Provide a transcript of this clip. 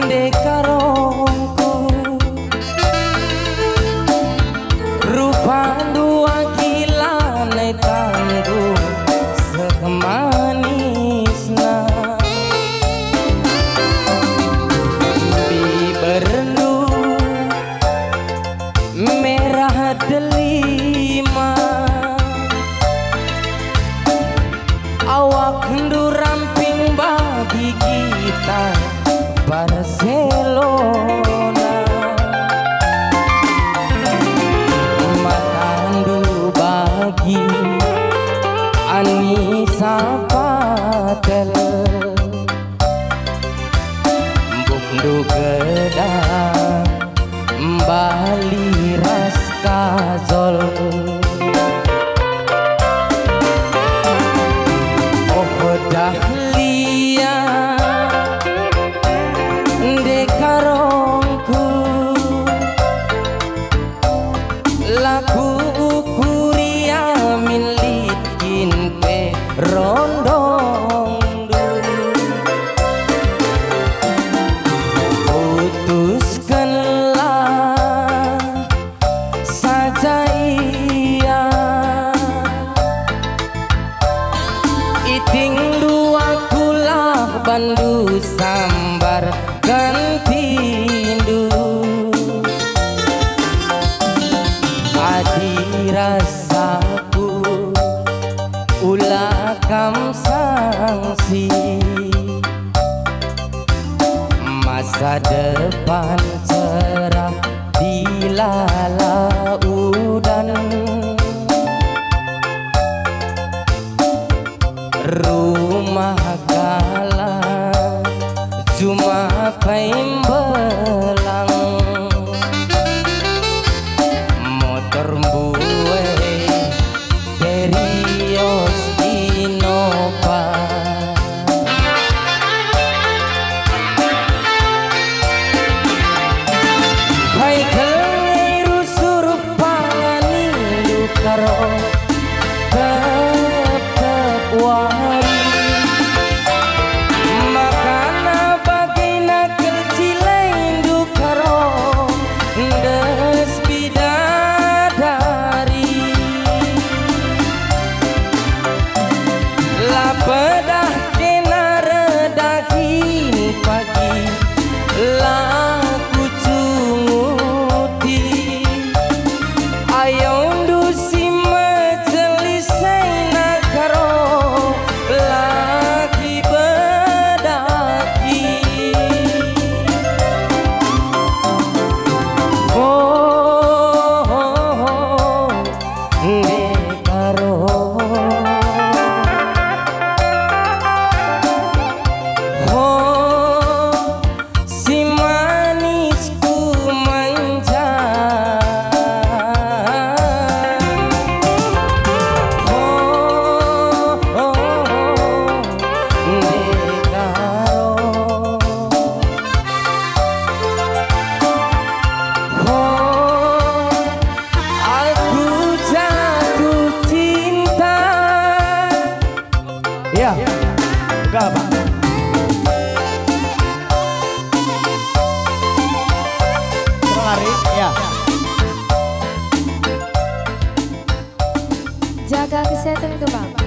dekarongku rupa dua gila nai tangguh sekemanisna bibernu merah delima awak hendu ramping bagi kita Barcelona matandu bagi Anissa Patel bukdu gedang Bali ras kazol dahlia dekarongku laku kuria milikin pe rondong putuskanlah saja ia iting bandu sambar gantindu adi rasaku ulah kam sangsi masa depan cerah di lalaudan rumah gala cuma paim belang motor buwe Terios Innova hai keliru suruh pangani lukaro tetep wari pedah kena redahin pagi laku cunguti ayo ndusi majelisai nakaro lagi bedaki dekaro ya, enggak apa. Terlarik, ya. Jaga kesehatan itu Bang.